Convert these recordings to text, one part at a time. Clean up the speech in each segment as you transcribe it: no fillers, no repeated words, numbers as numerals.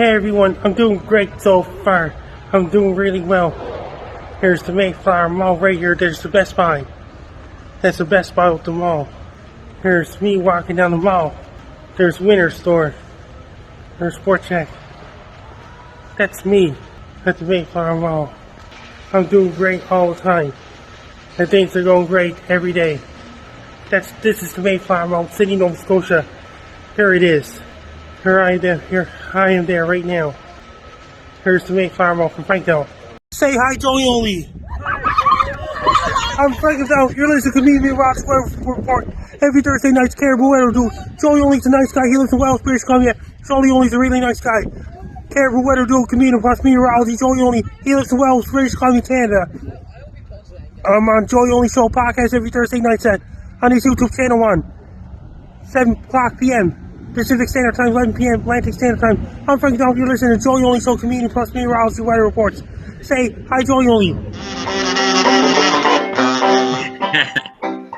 Hey everyone, I'm doing great so far. I'm doing really well. Here's the Mayflower Mall right here. There's the Best Buy. That's the Best Buy with the mall. Here's me walking down the mall. There's Winter Store. There's Sport Check. That's me at the Mayflower Mall. I'm doing great all the time. And things are going great every day. This is the Mayflower Mall, Sydney, Nova Scotia. Here it is. Here I am there right now. Here's the Mayflower Mall from Franktown. Say hi, Joey Oli. I'm Franktown. You're listening to me, Meteorology report every Thursday night's Caribou Weather Dude. Joey Oli's a nice guy. He lives in Wells, British Columbia. Joey Oli's a really nice guy. Caribou Weather Dude, comedian plus meteorology. Joey Oli. He lives in Wells, British Columbia, Canada. I'm on Joey Oli Show podcast every Thursday night on his YouTube channel on 7 o'clock p.m. Pacific Standard Time, 11 p.m. Atlantic Standard Time. I'm Frank Donald. You're listening to Joey Oli Show, comedian plus meteorology weather reports. Say hi, Joey Oli.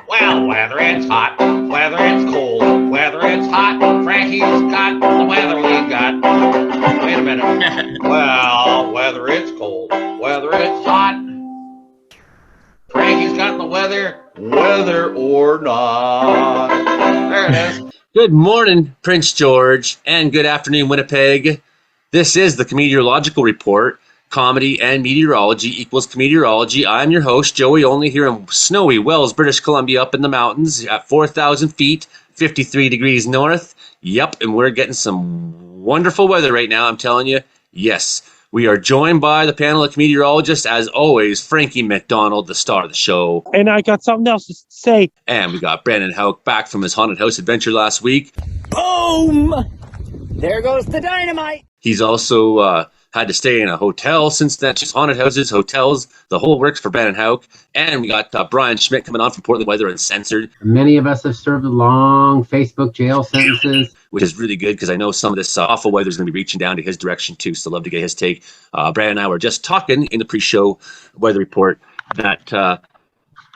Well, whether it's hot, whether it's cold, whether it's hot, Frankie's got the weather we got. Wait a minute. Well, whether it's cold, whether it's hot, Frankie's got the weather or not. There it is. Good morning, Prince George, and good afternoon, Winnipeg. This is the Meteorological Report. Comedy and meteorology equals meteorology. I'm your host, Joey Only, here in snowy Wells, British Columbia, up in the mountains at 4,000 feet, 53 degrees north. Yep, and we're getting some wonderful weather right now, I'm telling you. Yes, we are joined by the panel of meteorologists, as always, Frankie McDonald, the star of the show. And I got something else to say. And we got Brandon Houck back from his haunted house adventure last week. Boom! There goes the dynamite. He's also had to stay in a hotel since then. Just haunted houses, hotels, the whole works for Brandon Houck. And we got Brian Schmidt coming on from Portland Weather Uncensored. Many of us have served long Facebook jail sentences. Which is really good because I know some of this awful weather is going to be reaching down to his direction too. So love to get his take. Brandon and I were just talking in the pre-show weather report that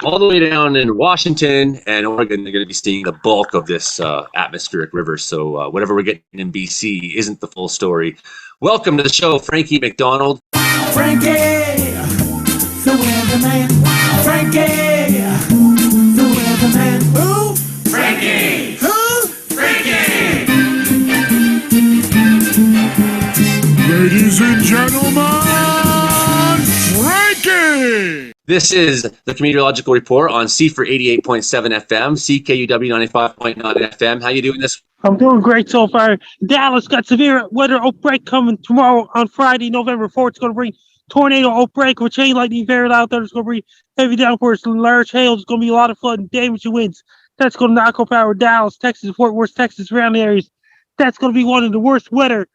all the way down in Washington and Oregon, they're going to be seeing the bulk of this atmospheric river. So whatever we're getting in BC isn't the full story. Welcome to the show, Frankie McDonald. Frankie, the weatherman. Frankie, the weatherman. Who? Frankie. Who? Frankie. Ladies and gentlemen, Frankie. This is the Meteorological Report on CFR 88.7 FM, CKUW 95.9 FM. How you doing this? I'm doing great so far. Dallas got severe weather outbreak coming tomorrow on Friday, November 4th. It's going to bring tornado outbreak with chain lightning very loud. There's going to bring heavy downpours, large hail. There's going to be a lot of flood and damaging winds. That's going to knock out power Dallas, Texas, Fort Worth, Texas, surrounding areas. That's going to be one of the worst weather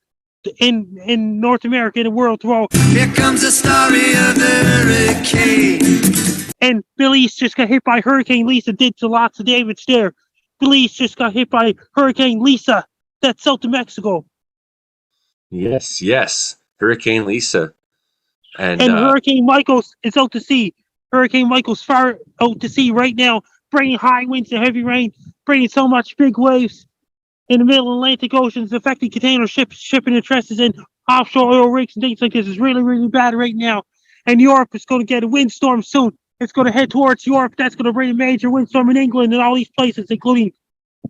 in North America and the world tomorrow. Here comes the story of the hurricane. And Belize just got hit by Hurricane Lisa. Did to lots of damage there. Belize just got hit by Hurricane Lisa. That's south of Mexico. Yes. Hurricane Lisa. And Hurricane Michael's is out to sea. Hurricane Michael's far out to sea right now, bringing high winds and heavy rain, bringing so much big waves in the middle Atlantic Oceans, affecting container ships, shipping interests in offshore oil rigs and things like this. Is really, really bad right now. And Europe is going to get a windstorm soon. It's going to head towards Europe. That's going to bring a major windstorm in England and all these places, including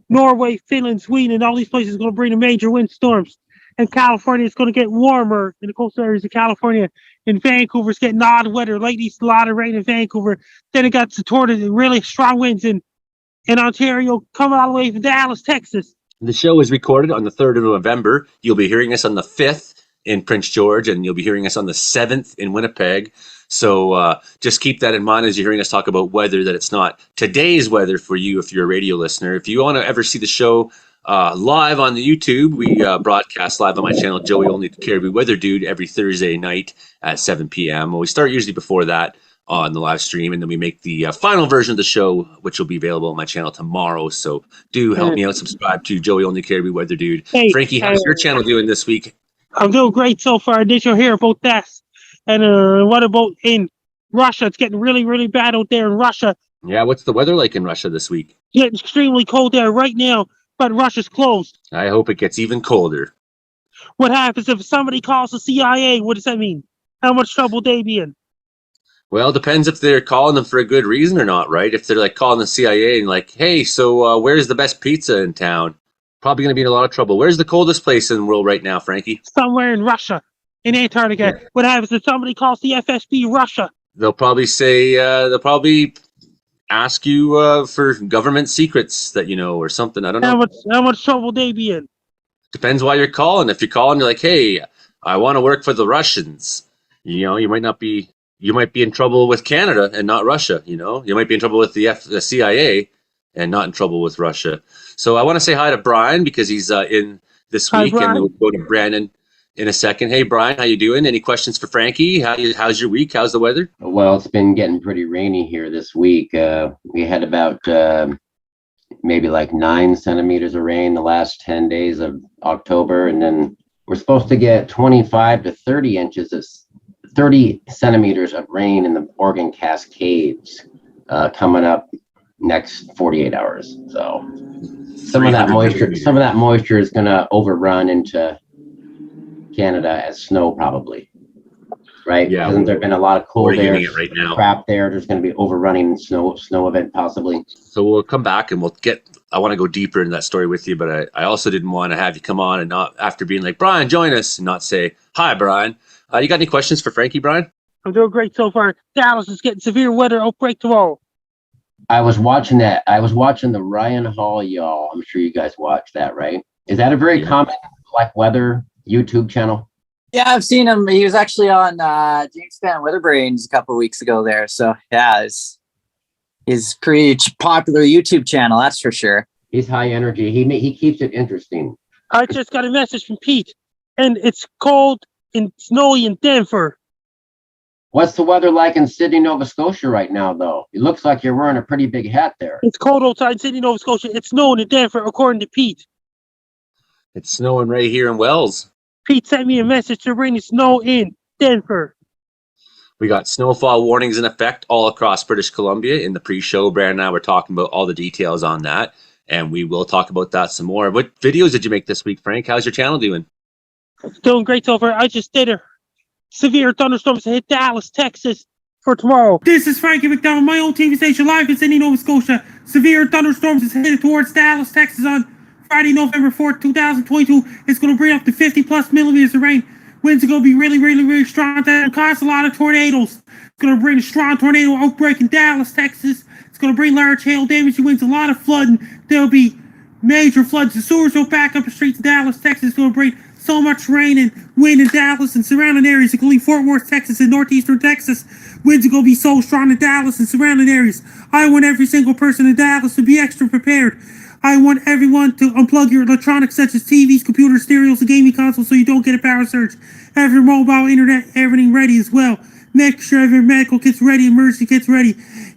Norway, Finland, Sweden, and all these places are going to bring a major windstorms. And California is going to get warmer in the coastal areas of California. And Vancouver's getting odd weather, lately a lot of rain in Vancouver. Then it got supported really strong winds in Ontario, coming all the way from Dallas, Texas. The show is recorded on the 3rd of November. You'll be hearing us on the 5th in Prince George, and you'll be hearing us on the 7th in Winnipeg. So just keep that in mind as you're hearing us talk about weather, that it's not today's weather for you if you're a radio listener. If you want to ever see the show live on the YouTube, we broadcast live on my channel, Joey Only Caribou Weather Dude, every Thursday night at 7 p.m. Well, we start usually before that on the live stream, and then we make the final version of the show, which will be available on my channel tomorrow. So do help me out. Subscribe to Joey Only Caribou Weather Dude. Hey, Frankie, how's your channel doing this week? I'm doing great so far. Did you hear about that? And what about in Russia? It's getting really, really bad out there in Russia. Yeah, what's the weather like in Russia this week? It's extremely cold there right now, but Russia's closed. I hope it gets even colder. What happens if somebody calls the CIA? What does that mean? How much trouble they be in? Well, it depends if they're calling them for a good reason or not, right? If they're like calling the CIA and like, hey, so where's the best pizza in town? Probably going to be in a lot of trouble. Where's the coldest place in the world right now, Frankie? Somewhere in Russia, in Antarctica. Yeah. What happens if somebody calls the FSB Russia? They'll probably say, they'll probably ask you for government secrets that you know or something. I don't know. How much trouble they be in? Depends why you're calling. If you're calling, you're like, hey, I want to work for the Russians. You know, you might be in trouble with Canada and not Russia. You know, you might be in trouble with the CIA and not in trouble with Russia. So I want to say hi to Brian because he's in this Hi, week, Brian. and we'll go to Brandon in a second. Hey, Brian, how you doing? Any questions for Frankie? How's your week? How's the weather? Well, it's been getting pretty rainy here this week. We had about maybe like 9 centimeters of rain the last 10 days of October, and then we're supposed to get 25 to 30 inches of 30 centimeters of rain in the Oregon Cascades coming up next 48 hours. So some of that moisture is going to overrun into Canada as snow, probably. Right? Yeah. Hasn't there been a lot of cold air right now. crap there? There's going to be overrunning snow event possibly. So we'll come back and I want to go deeper into that story with you, but I also didn't want to have you come on and not after being like, Brian, join us, and not say, hi, Brian. You got any questions for Frankie, Brian? I'm doing great so far. Dallas is getting severe weather outbreak tomorrow. I was watching that. I was watching the Ryan Hall, y'all. I'm sure you guys watch that, right? Is that a very common like weather YouTube channel? Yeah, I've seen him. He was actually on James Van Weatherbrains a couple of weeks ago there. So yeah, he's pretty popular YouTube channel, that's for sure. He's high energy. He keeps it interesting. I just got a message from Pete, and it's cold and snowy in Denver. What's the weather like in Sydney, Nova Scotia right now, though? It looks like you're wearing a pretty big hat there. It's cold outside in Sydney, Nova Scotia. It's snowing in Denver, according to Pete. It's snowing right here in Wells. Pete sent me a message to bring the snow in Denver. We got snowfall warnings in effect all across British Columbia. In the pre-show, Brandon and I were talking about all the details on that, and we will talk about that some more. What videos did you make this week, Frank? How's your channel doing? Doing great so far. I just did a severe thunderstorms to hit Dallas, Texas for tomorrow. This is Frankie McDowell, my own TV station live in Sydney, Nova Scotia. Severe thunderstorms is headed towards Dallas, Texas on Friday, November 4th, 2022. It's going to bring up to 50 plus millimeters of rain. Winds are going to be really, really, really strong. That cause a lot of tornadoes. It's going to bring a strong tornado outbreak in Dallas, Texas. It's going to bring large hail damage and winds, a lot of flooding. There'll be major floods. The sewers will back up the streets of Dallas, Texas. It's going to bring so much rain and wind in Dallas and surrounding areas, including Fort Worth, Texas, and northeastern Texas. Winds are going to be so strong in Dallas and surrounding areas. I want every single person in Dallas to be extra prepared. I want everyone to unplug your electronics such as TVs, computers, stereos, and gaming consoles so you don't get a power surge. Have your mobile internet, everything ready as well. Make sure have your medical kits ready, emergency kits ready.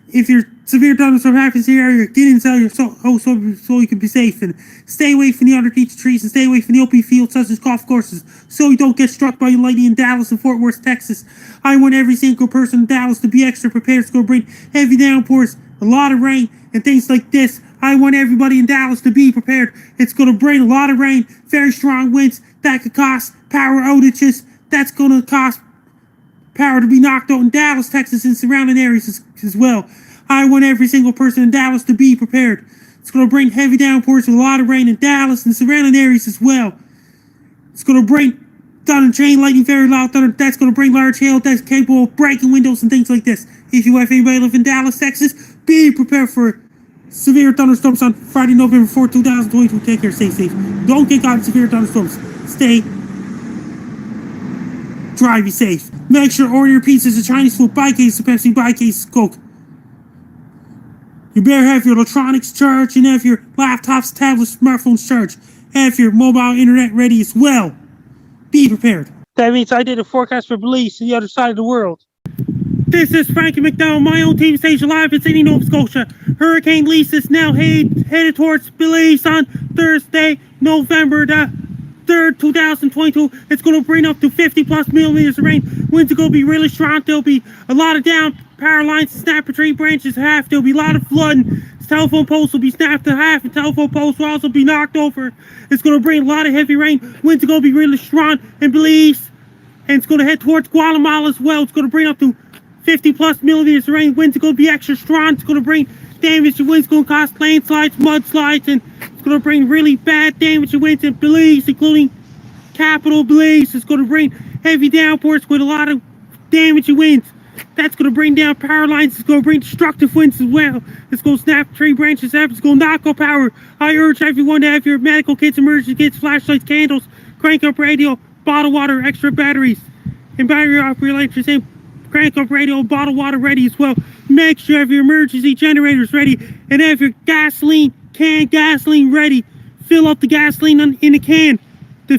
If your severe thunderstorm happens in your area, get inside your so you can be safe. And stay away from the underneath trees and stay away from the open fields such as golf courses so you don't get struck by lightning in Dallas and Fort Worth, Texas. I want every single person in Dallas to be extra prepared. It's going to bring heavy downpours, a lot of rain, and things like this. I want everybody in Dallas to be prepared. It's going to bring a lot of rain, very strong winds that could cause power outages. That's going to cause power to be knocked out in Dallas, Texas, and surrounding areas as well. I want every single person in Dallas to be prepared. It's going to bring heavy downpours and a lot of rain in Dallas and surrounding areas as well. It's going to bring thunder, chain lightning, very loud thunder. That's going to bring large hail that's capable of breaking windows and things like this. If you have anybody live in Dallas, Texas, be prepared for severe thunderstorms on Friday, November 4th, 2022. Take care, stay safe. Don't get caught in severe thunderstorms. Drive you safe. Make sure order your pizzas, a Chinese food, buy case of Pepsi, buy case of Coke. You better have your electronics charged and have your laptops, tablets, smartphones charged. Have your mobile internet ready as well. Be prepared. That means I did a forecast for Belize to the other side of the world. This is Frankie McDowell, my own TV station live in Sydney, Nova Scotia. Hurricane Lisa is now headed towards Belize on Thursday, November the 3rd, 2022. It's going to bring up to 50 plus millimeters of rain. Winds are going to be really strong. There'll be a lot of down power lines, snap tree branches half. There'll be a lot of flooding. Telephone posts will be snapped in half, and telephone posts will also be knocked over. It's going to bring a lot of heavy rain. Winds are going to be really strong in Belize, and it's going to head towards Guatemala as well. It's going to bring up to 50 plus millimeters of rain. Winds are going to be extra strong. It's going to bring damage. The winds going to cause landslides, mudslides, and it's going to bring really bad damage to winds in Belize, including capital Belize. It's going to bring heavy downpours with a lot of damage to winds. That's going to bring down power lines. It's going to bring destructive winds as well. It's going to snap tree branches up. It's going to knock out power. I urge everyone to have your medical kits, emergency kits, flashlights, candles, crank up radio, bottled water, extra batteries, and battery operators, and crank up radio, bottled water ready as well. Make sure you have your emergency generators ready and have your canned gasoline ready. Fill up the gasoline in the can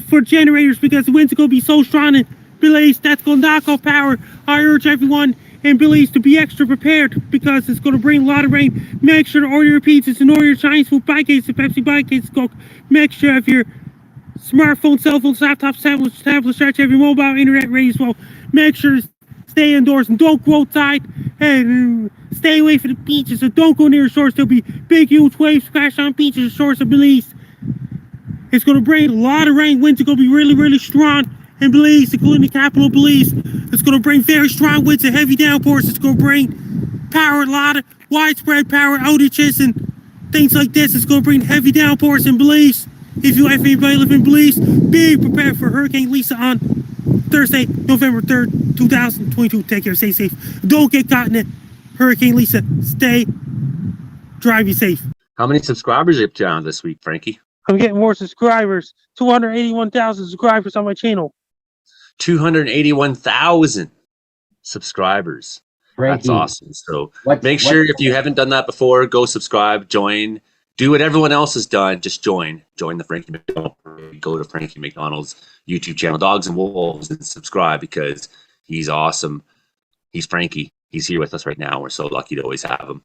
for generators, because the winds are going to be so strong in Belize that's going to knock off power. I urge everyone in Belize to be extra prepared, because it's going to bring a lot of rain. Make sure to order your pizzas and order your Chinese food, buy cases, Pepsi, buy cases, Coke. Make sure you have your smartphone, cell phones, laptops, tablets, have your mobile internet ready as well. Make sure to stay indoors and don't go outside, and stay away from the beaches, or don't go near the shores. There'll be big, huge waves crash on beaches and shores of Belize. It's going to bring a lot of rain. Winds are going to be really, really strong in Belize, including the capital Belize. It's going to bring very strong winds and heavy downpours. It's going to bring power, a lot of widespread power outages and things like this. It's going to bring heavy downpours in Belize. If you have anybody live in Belize, be prepared for Hurricane Lisa on Thursday, November 3rd, 2022. Take care, stay safe. Don't get caught in it. Hurricane Lisa, drive you safe. How many subscribers are you up to on this week, Frankie? I'm getting more subscribers. 281,000 subscribers on my channel. 281,000 subscribers. Frankie, That's awesome. So what- make sure if you haven't done that before, go subscribe, join, do what everyone else has done. Just join the Frankie McDonald. Go to Frankie McDonald's YouTube channel, Dogs and Wolves, and subscribe, because he's awesome. He's Frankie. He's here with us right now. We're so lucky to always have him.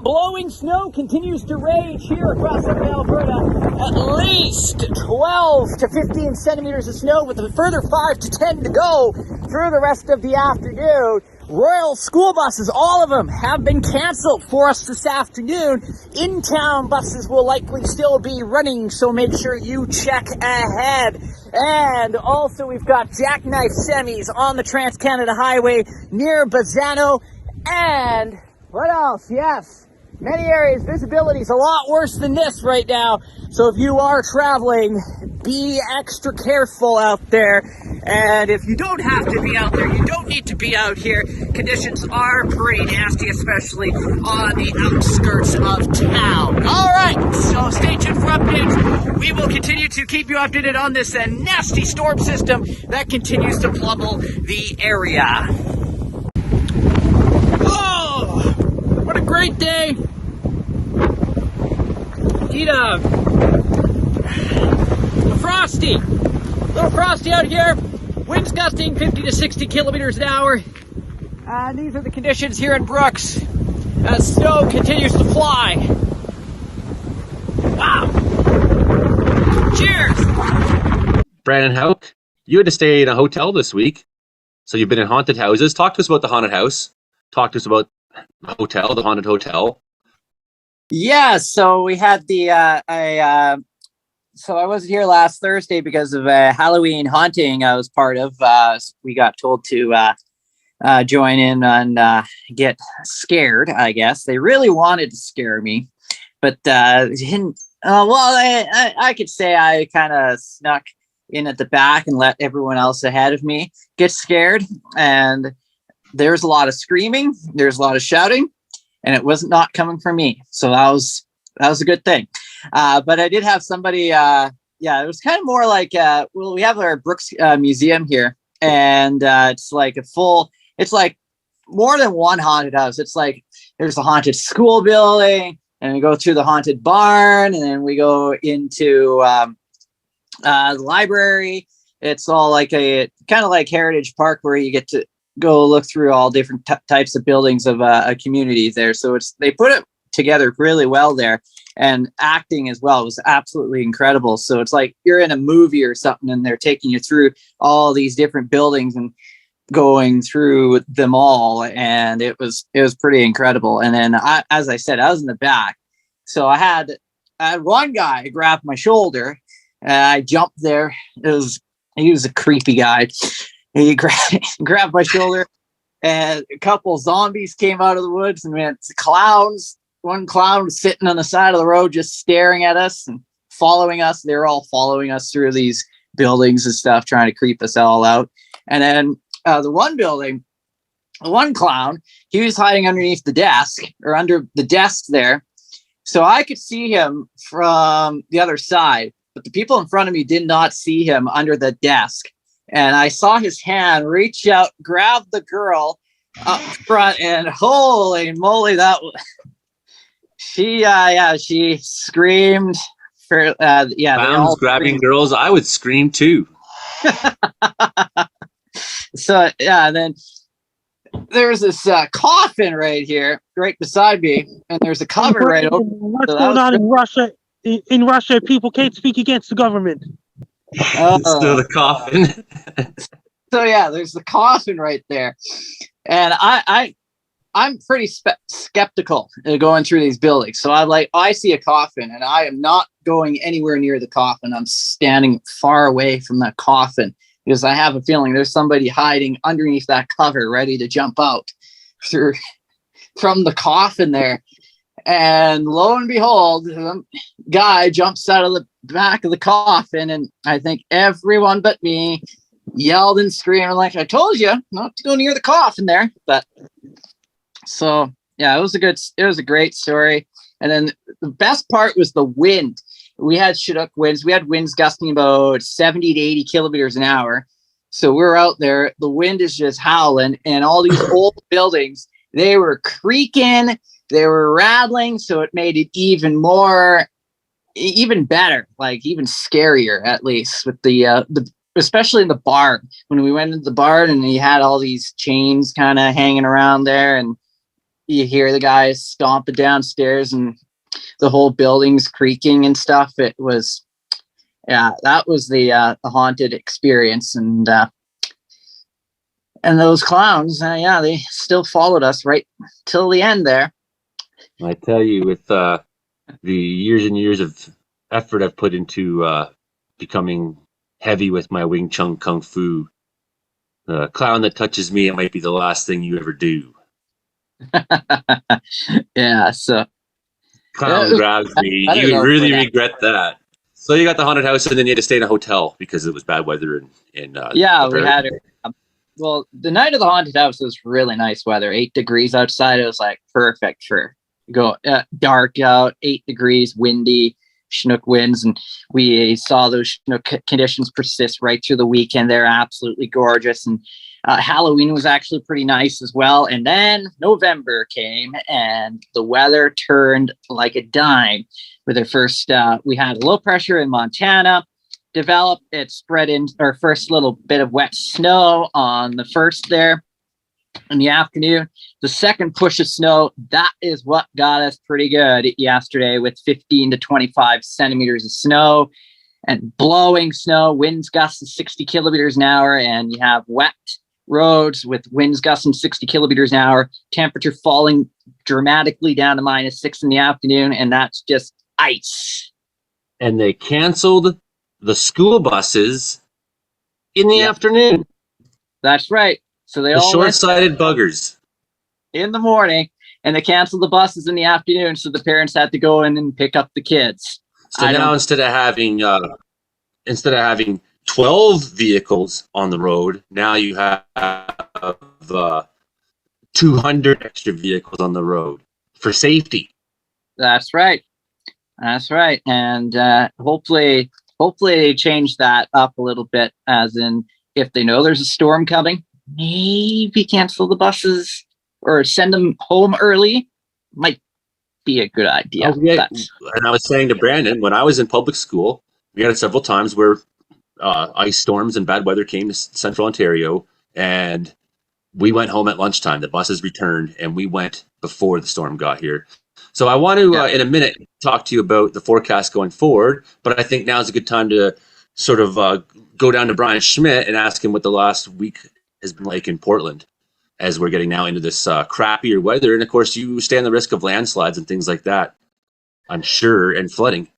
Blowing snow continues to rage here across southern Alberta. At least 12 to 15 centimeters of snow, with a further 5 to 10 to go through the rest of the afternoon. Royal school buses, all of them, have been canceled for us this afternoon. In-town buses will likely still be running, so make sure you check ahead. And also we've got jackknife semis on the Trans-Canada Highway near Bazzano. And what else? Yes, many areas visibility is a lot worse than this right now. So if you are traveling, be extra careful out there. And if you don't have to be out there, you don't need to be out here. Conditions are pretty nasty, especially on the outskirts of town. All right, so stay tuned for updates. We will continue to keep you updated on this nasty storm system that continues to pummel the area. Oh, what a great day. Indeed, little frosty out here. Winds gusting 50 to 60 kilometers an hour. These are the conditions here in Brooks as snow continues to fly. Wow. Cheers. Brandon Hauk, you had to stay in a hotel this week. So you've been in haunted houses. Talk to us about the haunted house. Talk to us about the haunted hotel. Yeah, so we had so I wasn't here last Thursday because of a Halloween haunting I was part of. We got told to join in and get scared, I guess. They really wanted to scare me, but didn't. I could say I kind of snuck in at the back and let everyone else ahead of me get scared. And there's a lot of screaming. There's a lot of shouting. And it was not coming from me. So that was a good thing. But I did have somebody, it was kind of more like, we have our Brooks Museum here, and it's like it's like more than one haunted house. It's like there's a haunted school building, and we go through the haunted barn, and then we go into the library. It's all like a kind of like Heritage Park, where you get to go look through all different types of buildings of a community there. So they put it together really well there, and acting as well was absolutely incredible. So it's like you're in a movie or something, and they're taking you through all these different buildings, and going through them all, and it was pretty incredible. And then as I said, I was in the back, so I had one guy grab my shoulder, and I jumped there. He was a creepy guy. He grabbed my shoulder, and a couple zombies came out of the woods, and went clowns. One clown was sitting on the side of the road, just staring at us and following us. They were all following us through these buildings and stuff, trying to creep us all out. And then the one building, one clown, he was hiding underneath the desk, or under the desk there. So I could see him from the other side, but the people in front of me did not see him under the desk. And I saw his hand reach out, grab the girl up front, and holy moly, she screamed for, Clowns grabbing girls, I would scream too. So then there's this coffin right here, right beside me, and there's a cover right over. What's going on in Russia? In Russia, people can't speak against the government. So the coffin. So yeah, there's the coffin right there, and I'm pretty skeptical going through these buildings. So I see a coffin, and I am not going anywhere near the coffin. I'm standing far away from that coffin, because I have a feeling there's somebody hiding underneath that cover, ready to jump out from the coffin there. And lo and behold, the guy jumps out of the back of the coffin, and I think everyone but me yelled and screamed like, "I told you not to go near the coffin there." But so yeah, it was a great story. And then the best part was the wind. We had Chinook winds. We had winds gusting about 70 to 80 kilometers an hour. So we're out there. The wind is just howling, and all these old buildings, they were creaking, they were rattling. So it made it even better, like even scarier, at least with the especially in the barn. When we went into the barn, and you had all these chains kind of hanging around there, and you hear the guys stomping downstairs, and the whole building's creaking and stuff. It was, yeah, that was the haunted experience. And those clowns, they still followed us right till the end there. I tell you, with the years and years of effort I've put into becoming heavy with my Wing Chun Kung Fu, the clown that touches me, it might be the last thing you ever do. Yeah, so clown grabs me, you would really regret that. So you got the haunted house, and then you had to stay in a hotel because it was bad weather. Yeah, we had it. Well, the night of the haunted house was really nice weather. 8 degrees outside. It was like perfect for dark out. 8 degrees, windy, Chinook winds, and we saw those Chinook conditions persist right through the weekend. They're absolutely gorgeous, and Halloween was actually pretty nice as well. And then November came, and the weather turned like a dime. With our first, we had low pressure in Montana develop. It spread in our first little bit of wet snow on the first there in the afternoon. The second push of snow, that is what got us pretty good yesterday, with 15 to 25 centimeters of snow and blowing snow, winds gusting 60 kilometers an hour, and you have wet roads with winds gusting 60 kilometers an hour, temperature falling dramatically down to -6 in the afternoon, and that's just ice. And they canceled the school buses in the afternoon. That's right. So they all short-sighted buggers in the morning, and they canceled the buses in the afternoon, so the parents had to go in and pick up the kids. So now instead of having 12 vehicles on the road, now you have 200 extra vehicles on the road for safety. That's right. That's right. And hopefully they change that up a little bit, as in, if they know there's a storm coming, maybe cancel the buses or send them home early. Might be a good idea. Oh, yeah. And I was saying to Brandon, when I was in public school, we had several times where ice storms and bad weather came to central Ontario, and we went home at lunchtime. The buses returned, and we went before the storm got here. So I want to, in a minute, talk to you about the forecast going forward, but I think now is a good time to sort of go down to Brian Schmidt and ask him what the last week has been like in Portland as we're getting now into this crappier weather. And of course, you stand the risk of landslides and things like that, I'm sure, and flooding.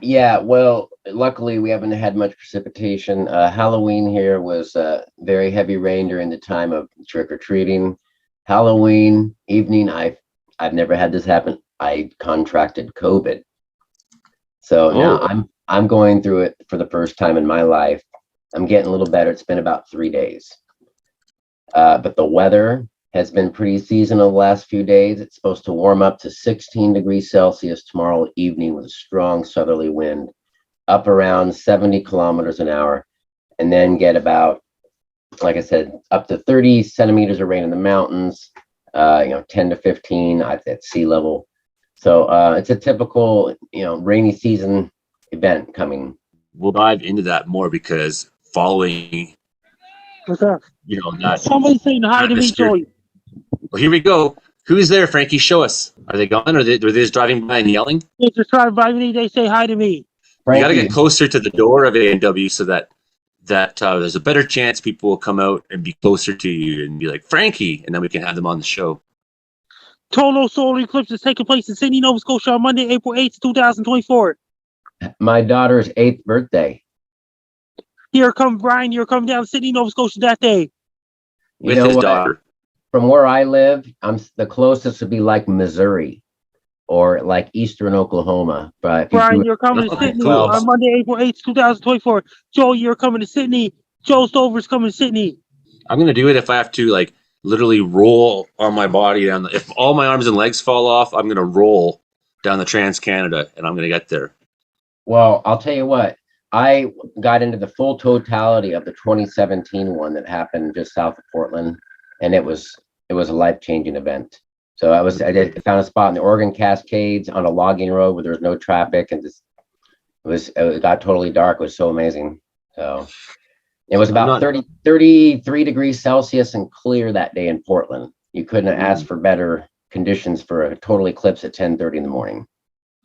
Yeah, well, luckily we haven't had much precipitation. Halloween here was very heavy rain during the time of trick or treating. Halloween evening, I've never had this happen. I contracted COVID, so now I'm going through it for the first time in my life. I'm getting a little better. It's been about 3 days, but the weather has been pretty seasonal the last few days. It's supposed to warm up to 16 degrees Celsius tomorrow evening with a strong southerly wind, up around 70 kilometers an hour, and then get about, like I said, up to 30 centimeters of rain in the mountains, 10 to 15 at sea level. So it's a typical, rainy season event coming. We'll dive into that more because following, What's up? that Somebody saying hi to me, atmosphere. Joey. Well, here we go. Who's there, Frankie? Show us. Are they gone? Or are they just driving by and yelling? They just drive by me. They say hi to me. You got to Frankie, get closer to the door of A&W so that there's a better chance people will come out and be closer to you and be like, Frankie, and then we can have them on the show. Total solar eclipse is taking place in Sydney, Nova Scotia on Monday, April 8th, 2024. my daughter's 8th birthday. Here come Brian. You're coming down to Sydney, Nova Scotia that day. You With know his what? daughter. From where I live, the closest would be like Missouri or like Eastern Oklahoma. But if you Brian, do you're coming to Okay, Sydney cool. on Monday, April 8th, 2024. Joe, you're coming to Sydney. Joe Stover's coming to Sydney. I'm going to do it if I have to, literally roll on my body down. If all my arms and legs fall off, I'm going to roll down the Trans-Canada, and I'm going to get there. Well, I'll tell you what, I got into the full totality of the 2017 one that happened just south of Portland, and it was a life-changing event. So I found a spot in the Oregon Cascades on a logging road where there was no traffic, and it got totally dark. It was so amazing. So it was about 33 degrees Celsius and clear that day in Portland. You couldn't have asked for better conditions for a total eclipse at 10:30 in the morning.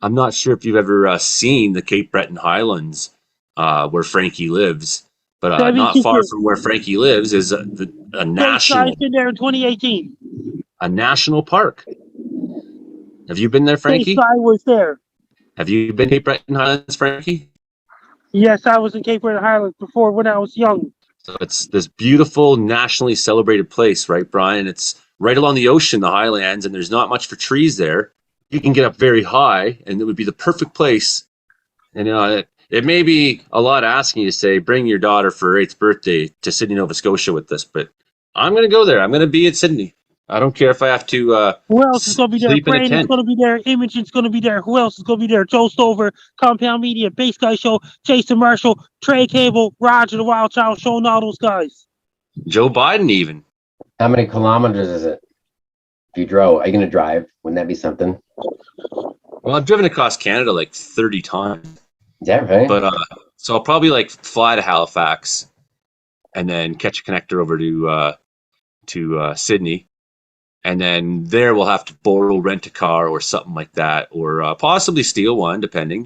I'm not sure if you've ever seen the Cape Breton Highlands where Frankie lives, but not far from where Frankie lives is a national. I've been there in 2018. A national park. Have you been there, Frankie? I was there. Have you been to Cape Breton Highlands, Frankie? Yes, I was in Cape Breton Highlands before when I was young. So it's this beautiful, nationally celebrated place, right, Brian? It's right along the ocean, the Highlands, and there's not much for trees there. You can get up very high, and it would be the perfect place. And it may be a lot asking you to say, bring your daughter for her 8th birthday to Sydney, Nova Scotia with us, but I'm going to go there. I'm going to be at Sydney. I don't care if I have to Who else is going to be there? Brandon's going to be there. Imogen's going to be there. Who else is going to be there? Joe Stover, Compound Media, Base Guy Show, Jason Marshall, Trey Cable, Roger the Wild Child Show, and all those guys. Joe Biden even. How many kilometers is it? If you drove, are you going to drive? Wouldn't that be something? Well, I've driven across Canada 30 times. Is that right? But so I'll probably fly to Halifax and then catch a connector over to Sydney. And then there we'll have to rent a car or something like that, or possibly steal one, depending,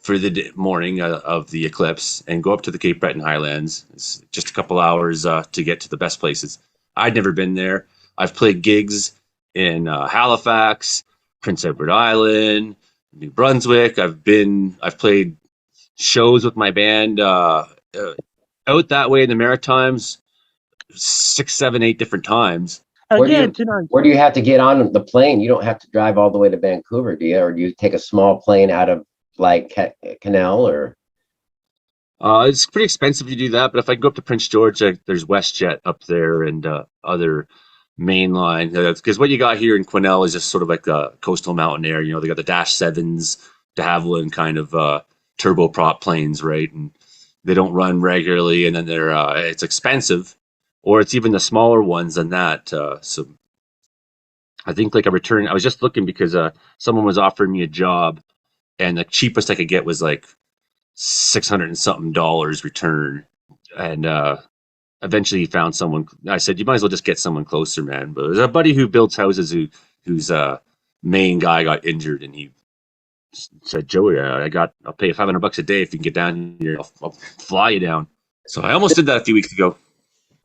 for the morning of the eclipse, and go up to the Cape Breton Highlands. It's just a couple hours to get to the best places. I'd never been there. I've played gigs in Halifax, Prince Edward Island, New Brunswick. I've played shows with my band out that way in the Maritimes 6, 7, 8 different times. Tonight. Where do you have to get on the plane? You don't have to drive all the way to Vancouver, do you? Or do you take a small plane out of Canal or? It's pretty expensive to do that, but if I go up to Prince George, there's WestJet up there and other mainline. Because what you got here in Quesnel is just sort of like a coastal mountain air. They got the Dash 7s, de Havilland kind of turboprop planes, right? And they don't run regularly, and then it's expensive. Or it's even the smaller ones than that. So I think a return. I was just looking because someone was offering me a job, and the cheapest I could get was $600 and something return. And eventually he found someone. I said, you might as well just get someone closer, man. But there's a buddy who builds houses whose main guy got injured, and he said, Joey, I'll pay you $500 a day if you can get down here. I'll fly you down. So I almost did that a few weeks ago.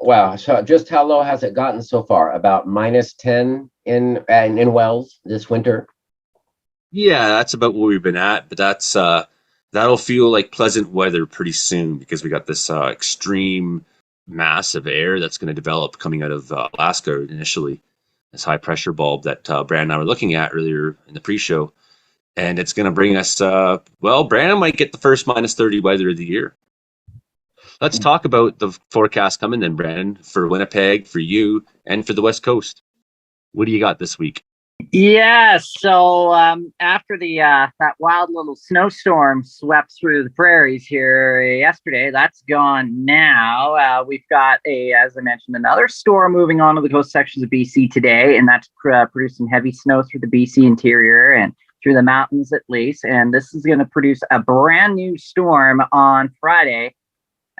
Wow. So just how low has it gotten so far? About -10 in Wells this winter. Yeah, that's about where we've been at, but that'll feel like pleasant weather pretty soon because we got this extreme mass of air that's going to develop coming out of Alaska initially. This high pressure bulb that Brandon and I were looking at earlier in the pre-show, and it's going to bring us. Well, Brandon might get the first -30 weather of the year. Let's talk about the forecast coming then, Brandon, for Winnipeg, for you, and for the West Coast. What do you got this week? Yeah, so after the that wild little snowstorm swept through the prairies here yesterday, that's gone now. We've got as I mentioned, another storm moving on to the coast sections of BC today, and that's producing heavy snow through the BC interior and through the mountains at least. And this is going to produce a brand new storm on Friday.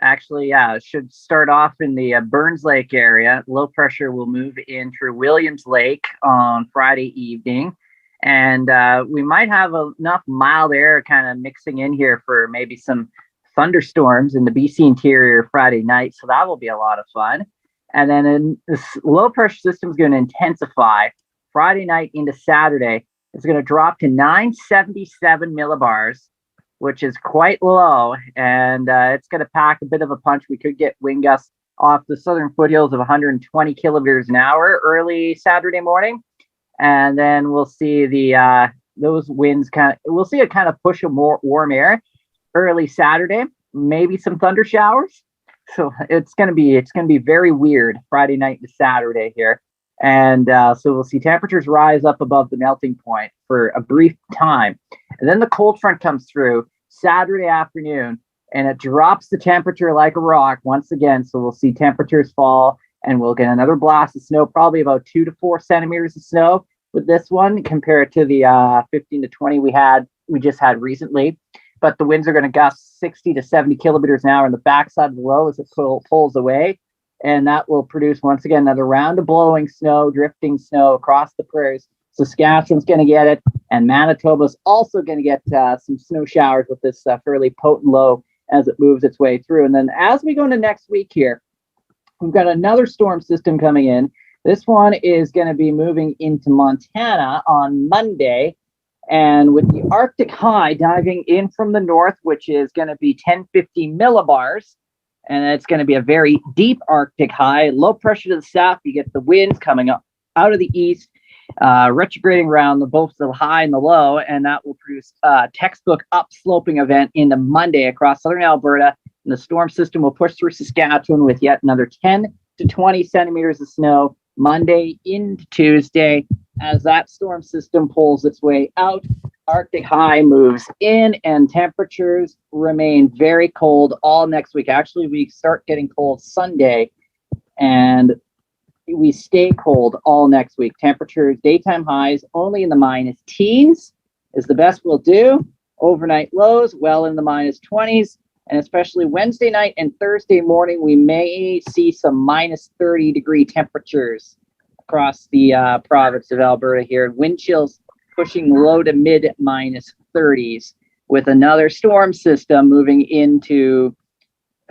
Actually, yeah, it should start off in the Burns Lake area. Low pressure will move in through Williams Lake on Friday evening. And we might have enough mild air kind of mixing in here for maybe some thunderstorms in the BC interior Friday night. So that will be a lot of fun. And then this low pressure system is going to intensify Friday night into Saturday. It's going to drop to 977 millibars, which is quite low, and it's going to pack a bit of a punch. We could get wind gusts off the southern foothills of 120 kilometers an hour early Saturday morning, and then we'll see those winds we'll see a kind of push of more warm air early Saturday, maybe some thunder showers. So it's going to be very weird Friday night to Saturday here. And so we'll see temperatures rise up above the melting point for a brief time. And then the cold front comes through Saturday afternoon, and it drops the temperature like a rock once again. So we'll see temperatures fall, and we'll get another blast of snow, probably about 2 to 4 centimeters of snow with this one compared to the 15 to 20 we just had recently. But the winds are going to gust 60 to 70 kilometers an hour on the backside of the low as it pulls away. And that will produce, once again, another round of blowing snow, drifting snow across the prairies. Saskatchewan's going to get it, and Manitoba's also going to get some snow showers with this fairly potent low as it moves its way through. And then as we go into next week here, we've got another storm system coming in. This one is going to be moving into Montana on Monday, and with the Arctic high diving in from the north, which is going to be 1050 millibars. And it's going to be a very deep Arctic high, low pressure to the south. You get the winds coming up out of the east, retrograding around both the high and the low, and that will produce a textbook upsloping event into Monday across southern Alberta. And the storm system will push through Saskatchewan with yet another 10 to 20 centimeters of snow Monday into Tuesday. As that storm system pulls its way out, Arctic high moves in, and temperatures remain very cold all next week. Actually, we start getting cold Sunday, and we stay cold all next week. Temperatures, daytime highs only in the minus teens is the best we'll do. Overnight lows well in the minus 20s, and especially Wednesday night and Thursday morning, we may see some minus 30-degree temperatures across the province of Alberta here. Wind chills pushing low to mid minus 30s, with another storm system moving into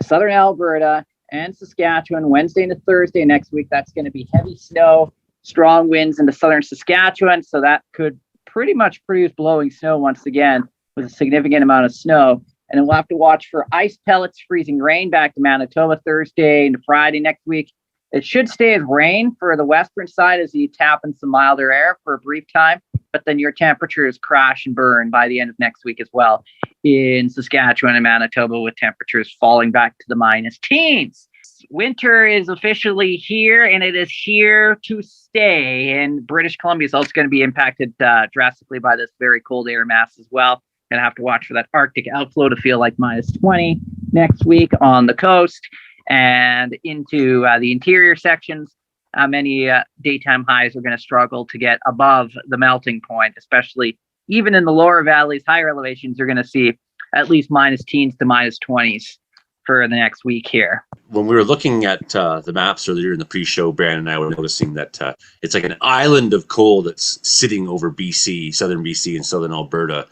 southern Alberta and Saskatchewan Wednesday into Thursday next week. That's going to be heavy snow, strong winds into southern Saskatchewan. So that could pretty much produce blowing snow once again with a significant amount of snow. And then we'll have to watch for ice pellets, freezing rain back to Manitoba Thursday into Friday next week. It should stay as rain for the western side as you tap in some milder air for a brief time, but then your temperatures crash and burn by the end of next week as well in Saskatchewan and Manitoba, with temperatures falling back to the minus teens. Winter is officially here, and it is here to stay. And British Columbia is also going to be impacted drastically by this very cold air mass as well. Going to have to watch for that Arctic outflow to feel like minus 20 next week on the coast. And into the interior sections, many daytime highs are going to struggle to get above the melting point, especially even in the lower valleys. Higher elevations are going to see at least minus teens to minus 20s for the next week here. When we were looking at the maps earlier in the pre-show, Brandon and I were noticing that it's like an island of cold that's sitting over BC, southern BC and southern Alberta.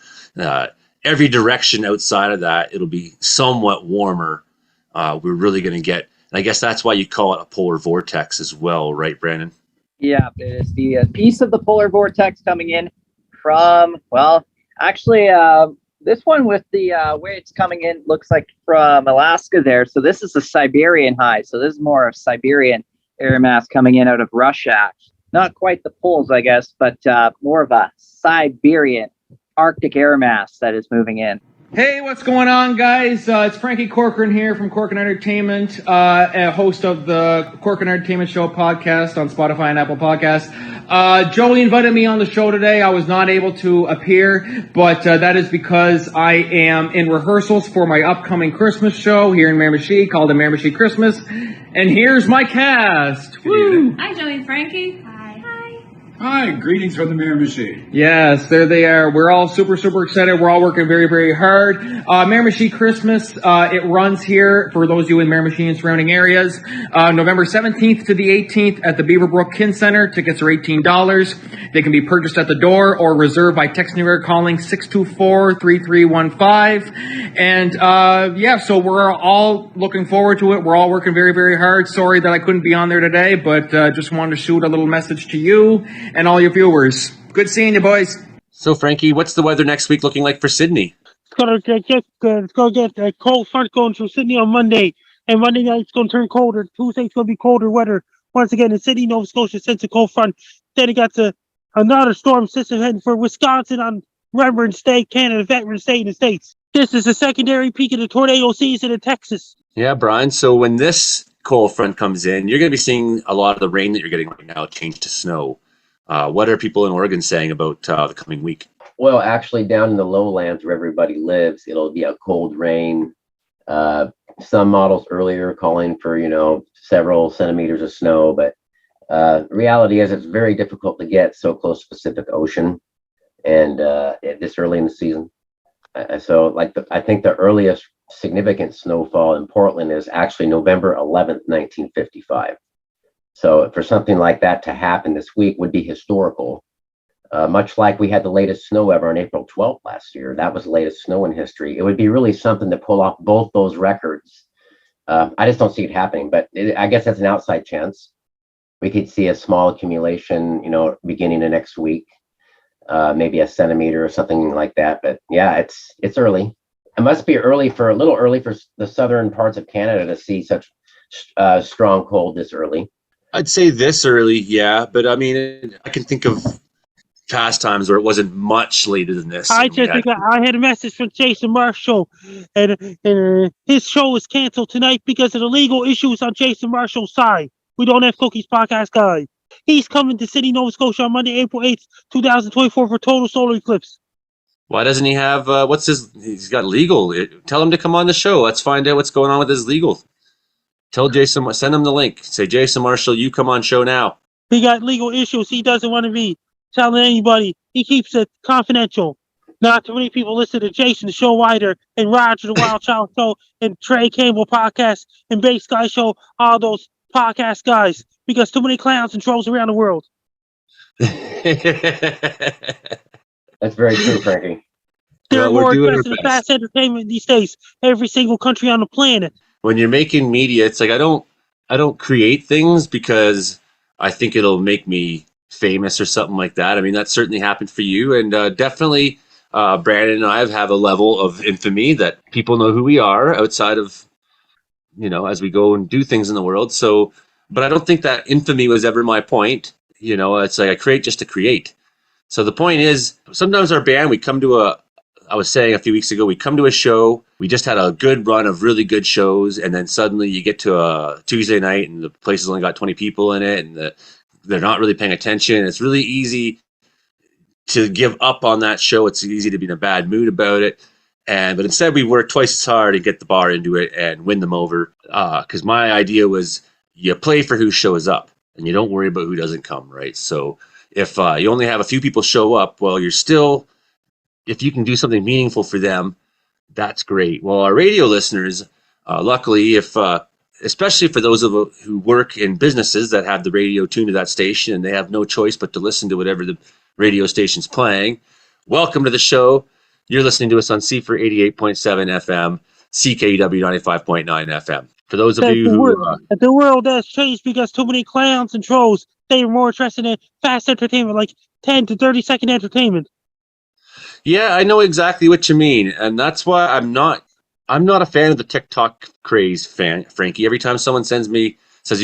Every direction outside of that, it'll be somewhat warmer. We're really going to get And I guess that's why you call it a polar vortex as well, right, Brandon? Yeah, it is the piece of the polar vortex coming in from, this one with the way it's coming in looks like from Alaska there. So this is a Siberian high. So this is more of Siberian air mass coming in out of Russia. Not quite the poles, I guess, but more of a Siberian Arctic air mass that is moving in. Hey, what's going on, guys? It's Frankie Corcoran here from Corcoran Entertainment, a host of the Corcoran Entertainment Show podcast on Spotify and Apple Podcasts. Joey invited me on the show today. I was not able to appear, but that is because I am in rehearsals for my upcoming Christmas show here in Miramichi called the Miramichi Christmas. And here's my cast. Woo! Hi, Joey and Frankie. Hi, greetings from the Miramichi. Yes, there they are. We're all super excited. We're all working very, very hard. Miramichi Christmas, it runs here for those of you in Miramichi and surrounding areas. November 17th to the 18th at the Beaverbrook Kin Center. Tickets are $18. They can be purchased at the door or reserved by texting or calling 624-3315. And, so we're all looking forward to it. We're all working very, very hard. Sorry that I couldn't be on there today, but just wanted to shoot a little message to you and all your viewers. Good seeing you, boys. So, Frankie, what's the weather next week looking like for Sydney? It's going to get a cold front going through Sydney on Monday. And Monday night it's going to turn colder. Tuesday it's going to be colder weather. Once again, in Sydney, Nova Scotia, since a cold front. Then it got another storm system heading for Wisconsin on Remembrance State, Canada, Veterans State in the States. This is the secondary peak of the tornado season in Texas. Yeah, Brian. So when this cold front comes in, you're going to be seeing a lot of the rain that you're getting right now change to snow. What are people in Oregon saying about the coming week? Well, actually, down in the lowlands where everybody lives, it'll be a cold rain. Some models earlier calling for, several centimeters of snow, but reality is it's very difficult to get so close to the Pacific Ocean and this early in the season. I think the earliest significant snowfall in Portland is actually November 11th, 1955. So for something like that to happen this week would be historical. Much like we had the latest snow ever on April 12th last year. That was the latest snow in history. It would be really something to pull off both those records. I just don't see it happening, but I guess that's an outside chance. We could see a small accumulation, beginning of next week, maybe a centimeter or something like that. But yeah, it's early. It must be a little early for the southern parts of Canada to see such strong cold this early. I'd say this early, yeah, but I mean, I can think of past times where it wasn't much later than this. I had a message from Jason Marshall, and his show was canceled tonight because of the legal issues on Jason Marshall's side. We don't have Cookies Podcast Guy. He's coming to Sydney, Nova Scotia on Monday, April 8th, 2024 for total solar eclipse. Why doesn't he have, he's got legal. Tell him to come on the show. Let's find out what's going on with his legal. Tell Jason, send him the link. Say, Jason Marshall, you come on show now. He got legal issues. He doesn't want to be telling anybody. He keeps it confidential. Not too many people listen to Jason the Show Wider and Roger the Wild Child Show and Trey Campbell podcast and Base Guy Show, all those podcast guys, because too many clowns and trolls around the world. That's very true, Frankie. They're more aggressive than fast entertainment these days. Every single country on the planet. When you're making media, it's like I don't create things because I think it'll make me famous or something like that. I mean, that certainly happened for you, and definitely Brandon and I have a level of infamy that people know who we are outside of, as we go and do things in the world. So, but I don't think that infamy was ever my point. It's like I create just to create. So the point is, sometimes our band, I was saying a few weeks ago, we come to a show, we just had a good run of really good shows, and then suddenly you get to a Tuesday night and the place has only got 20 people in it, and they're not really paying attention. It's really easy to give up on that show. It's easy to be in a bad mood about it. But instead we work twice as hard to get the bar into it and win them over. Because my idea was you play for who shows up and you don't worry about who doesn't come, right? So if you only have a few people show up, well, if you can do something meaningful for them, that's great. Well, our radio listeners, luckily, especially for those of us who work in businesses that have the radio tuned to that station and they have no choice but to listen to whatever the radio station's playing, welcome to the show. You're listening to us on CFR 88.7 FM, CKUW 95.9 FM. For those of That you the who, world has changed because too many clowns and trolls, they are more interested in fast entertainment, like 10 to 30-second entertainment. yeah, I know exactly what you mean, and that's why I'm not a fan of the TikTok craze, Frankie. Every time someone says you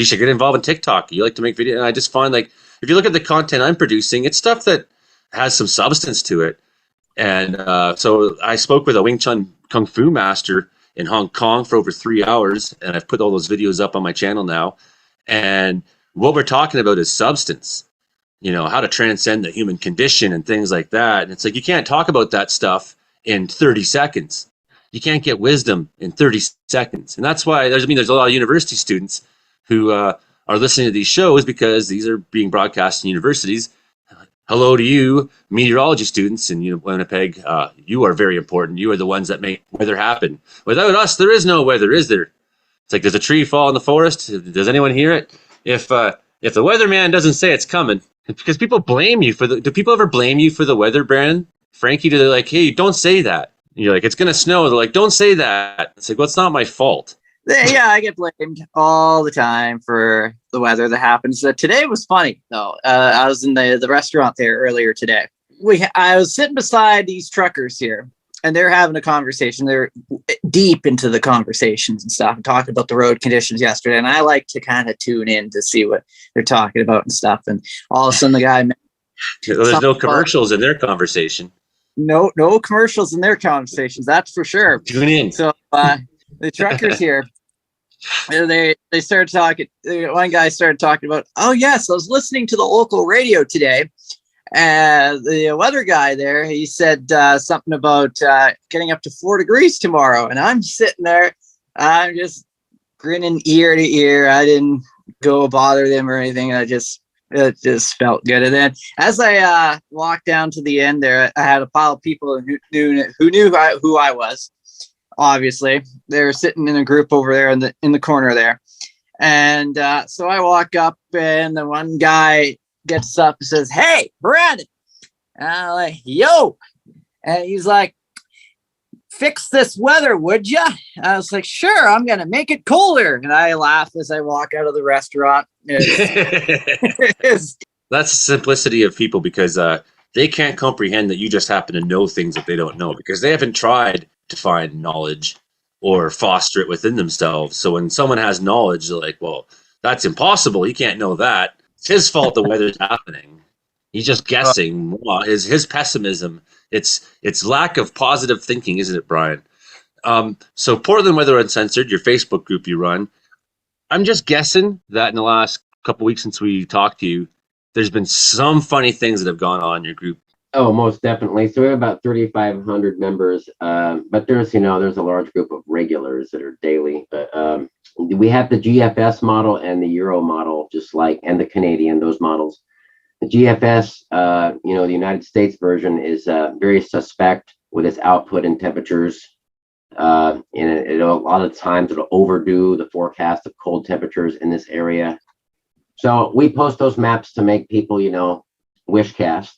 should get involved in TikTok, you like to make video, and I just find like if you look at the content I'm producing, it's stuff that has some substance to it. And so I spoke with a Wing Chun Kung Fu master in Hong Kong for over 3 hours, and I've put all those videos up on my channel now. And what we're talking about is substance, how to transcend the human condition and things like that. And it's like you can't talk about that stuff in 30 seconds. You can't get wisdom in 30 seconds. And that's why there's a lot of university students who are listening to these shows because these are being broadcast in universities. Hello to you, meteorology students in Winnipeg. You are very important. You are the ones that make weather happen. Without us, there is no weather, is there? It's like, does a tree fall in the forest? Does anyone hear it? If the weatherman doesn't say it's coming, because people blame you do people ever blame you for the weather, Brandon? Frankie, do they like, hey, don't say that? And you're like, it's going to snow. They're like, don't say that. It's like, well, it's not my fault. Yeah, I get blamed all the time for the weather that happens. Today was funny though. I was in the restaurant there earlier today. I was sitting beside these truckers here, and they're having a conversation. They're deep into the conversations and stuff, and talking about the road conditions yesterday. And I like to kind of tune in to see what they're talking about and stuff. And all of a sudden, the guy there's no commercials in their conversation. No commercials in their conversations. That's for sure. Tune in. So the truckers here. They started talking. One guy started talking about, oh yes, I was listening to the local radio today, and the weather guy there, he said something about getting up to 4 degrees tomorrow, and I'm sitting there, I'm just grinning ear to ear. I didn't go bother them or anything. It just felt good. And then as I walked down to the end there, I had a pile of people who knew who I was. Obviously, they're sitting in a group over there in the corner there, and so I walk up, and the one guy gets up and says, "Hey, Brandon," and I'm like, "Yo," and he's like, "Fix this weather, would ya?" I was like, "Sure, I'm gonna make it colder," and I laugh as I walk out of the restaurant. That's the simplicity of people, because they can't comprehend that you just happen to know things that they don't know, because they haven't tried to find knowledge or foster it within themselves. So when someone has knowledge, they're like, well, that's impossible. He can't know that. It's his fault the weather's happening. He's just guessing. His pessimism. It's lack of positive thinking, isn't it, Brian? So Portland Weather Uncensored, your Facebook group you run, I'm just guessing that in the last couple weeks since we talked to you, there's been some funny things that have gone on in your group. Oh, most definitely. So we have about 3,500 members, but there's a large group of regulars that are daily. But we have the GFS model and the Euro model, and the Canadian, those models. The GFS, the United States version is very suspect with its output and temperatures. And a lot of times it'll overdo the forecast of cold temperatures in this area. So we post those maps to make people, wish cast.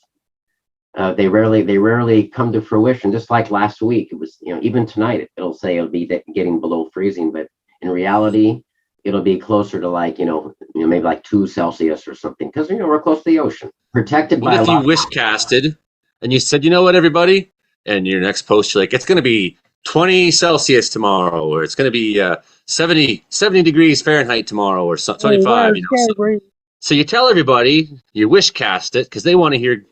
They rarely come to fruition. Just like last week, it was, even tonight, it'll say it'll be getting below freezing, but in reality, it'll be closer to maybe like 2 Celsius or something, because we're close to the ocean, protected by. What if you wish casted and you said, you know what, everybody, and your next post, you're like, it's going to be 20 Celsius tomorrow, or it's going to be 70 degrees Fahrenheit tomorrow, or 25. So you tell everybody, you wish cast it, because they want to hear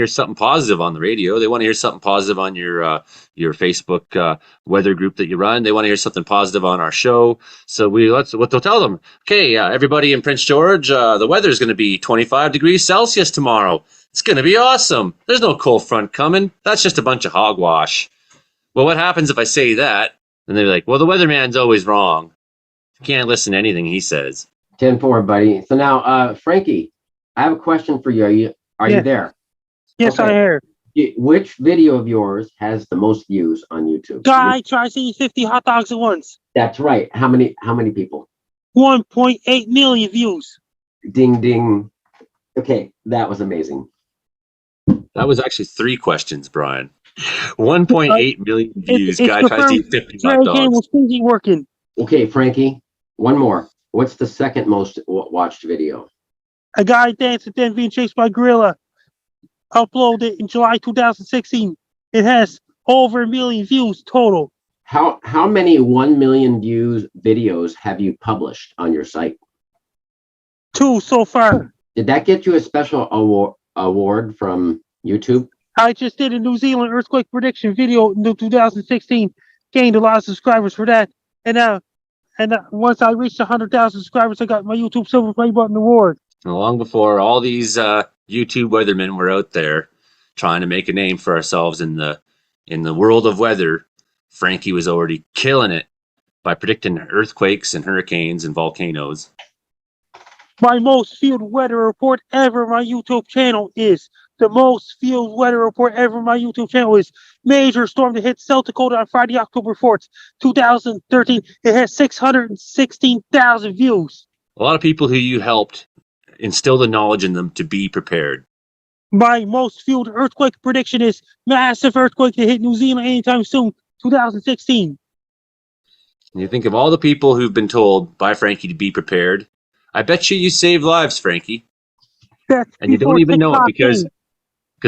something positive on the radio. They want to hear something positive on your Facebook weather group that you run. They want to hear something positive on our show. So they'll tell them, okay, everybody in Prince George, the weather is going to be 25 degrees Celsius tomorrow. It's going to be awesome. There's no cold front coming. That's just a bunch of hogwash. Well, what happens if I say that? And they're like, well, the weatherman's always wrong. You can't listen to anything he says. 10-4, buddy. So now, Frankie, I have a question for you. Are you there? Yes, okay. I am. Which video of yours has the most views on YouTube? Guy tries to eat 50 hot dogs at once. That's right. How many people? 1.8 million views. Ding, ding. Okay, that was amazing. That was actually 3 questions, Brian. 1.8 million views. Guy tries to eat 50 hot dogs. Was busy working. Okay, Frankie, One more. What's the second most watched video? A guy dancing then being chased by gorilla. Uploaded in July 2016. It has over 1 million views total. How many 1 million views videos have you published on your site? 2 so far. Did that get you a special award from YouTube? I just did a New Zealand earthquake prediction video in 2016. Gained a lot of subscribers for that. And once I reached 100,000 subscribers, I got my YouTube Silver Play Button award. And long before all these YouTube weathermen were out there trying to make a name for ourselves in the world of weather, Frankie was already killing it by predicting earthquakes and hurricanes and volcanoes. My most viewed weather report ever on my YouTube channel is major storm that hit South Dakota on Friday, October 4th, 2013. It has 616,000 views. A lot of people who you helped instill the knowledge in them to be prepared. My most viewed earthquake prediction is massive earthquake to hit New Zealand anytime soon, 2016. And you think of all the people who've been told by Frankie to be prepared. I bet you saved lives, Frankie. And you don't even know it because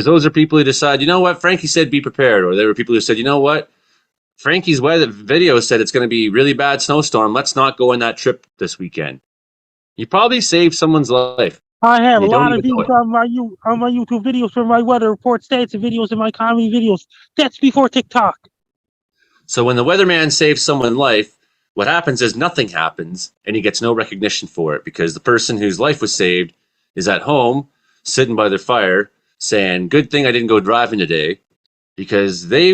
those are people who decide, you know what, Frankie said be prepared. Or there were people who said, you know what, Frankie's weather video said it's going to be really bad snowstorm. Let's not go on that trip this weekend. You probably saved someone's life. I have a lot of views on my YouTube videos for my weather report stats and videos and my comedy videos. That's before TikTok. So when the weatherman saves someone's life, what happens is nothing happens, and he gets no recognition for it because the person whose life was saved is at home, sitting by their fire, saying, good thing I didn't go driving today, because they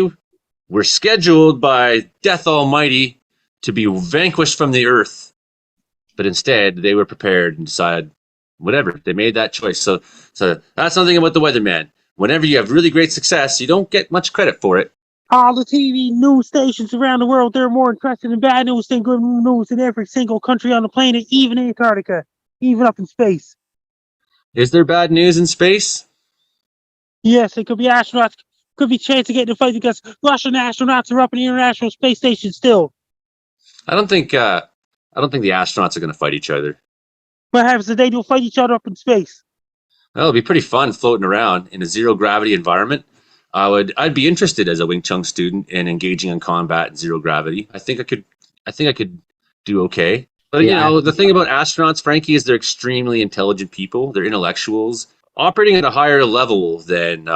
were scheduled by Death Almighty to be vanquished from the earth. But instead, they were prepared and decided, whatever, they made that choice. So that's something about the weatherman. Whenever you have really great success, you don't get much credit for it. All the TV news stations around the world, they're more interested in bad news than good news in every single country on the planet, even Antarctica, even up in space. Is there bad news in space? Yes, it could be astronauts. Could be chance of getting a fight because Russian astronauts are up in the International Space Station still. I don't think the astronauts are going to fight each other. What happens if they do fight each other up in space? Well, it'd be pretty fun floating around in a zero gravity environment. I'd be interested as a Wing Chun student in engaging in combat in zero gravity. I think I could do okay. But Yeah. the thing about astronauts, Frankie, is they're extremely intelligent people. They're intellectuals operating at a higher level than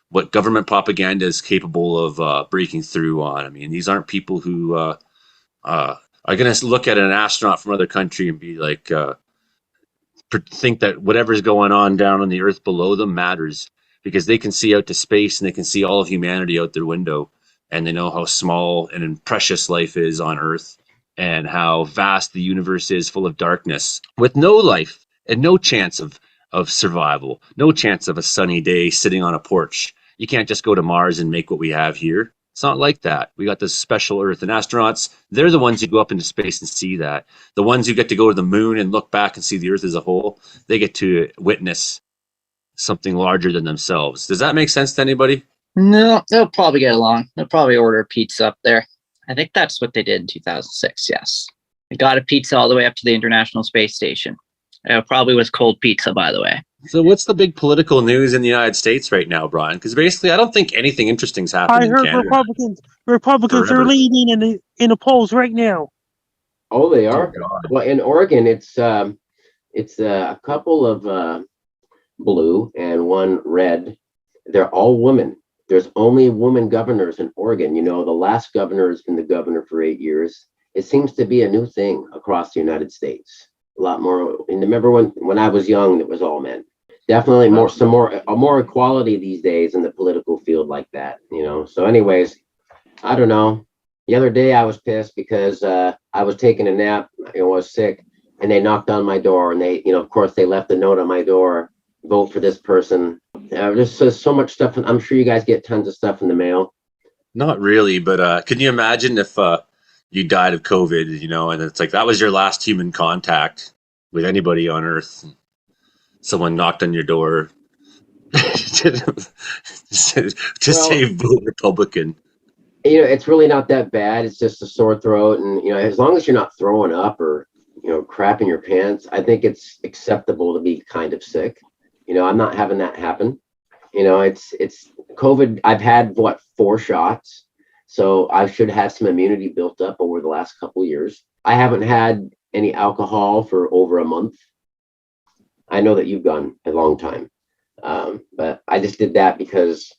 what government propaganda is capable of breaking through on. I mean, these aren't people who are going to look at an astronaut from another country and be like, think that whatever's going on down on the earth below them matters, because they can see out to space and they can see all of humanity out their window, and they know how small and precious life is on earth and how vast the universe is, full of darkness with no life and no chance of survival, no chance of a sunny day sitting on a porch. You can't just go to Mars and make what we have here. It's not like that. We got this special Earth, and astronauts, they're the ones who go up into space and see that. The ones who get to go to the moon and look back and see the Earth as a whole, they get to witness something larger than themselves. Does that make sense to anybody? No, they'll probably get along. They'll probably order a pizza up there. I think that's what they did in 2006, yes. They got a pizza all the way up to the International Space Station. It probably was cold pizza, by the way. So what's the big political news in the United States right now, Brian? Because basically, I don't think anything interesting's happening I heard in Canada. Republicans Forever. are leading in the polls right now. Oh, they are. Oh, God. Well, in Oregon, it's a couple of blue and one red. They're all women. There's only women governors in Oregon. You know, the last governor has been the governor for 8 years. It seems to be a new thing across the United States. A lot more. And remember when I was young, it was all men. Definitely more equality these days in the political field like that. You know. So, anyways, I don't know. The other day I was pissed because I was taking a nap. I was sick, and they knocked on my door, and they, of course, they left a note on my door. Vote for this person. There's so much stuff. I'm sure you guys get tons of stuff in the mail. Not really, but can you imagine if you died of COVID, and it's like that was your last human contact with anybody on Earth? Someone knocked on your door to say vote Republican. It's really not that bad. It's just a sore throat. And, as long as you're not throwing up or, crapping your pants, I think it's acceptable to be kind of sick. I'm not having that happen. It's COVID. I've had 4 shots. So I should have some immunity built up over the last couple of years. I haven't had any alcohol for over a month. I know that you've gone a long time. But I just did that because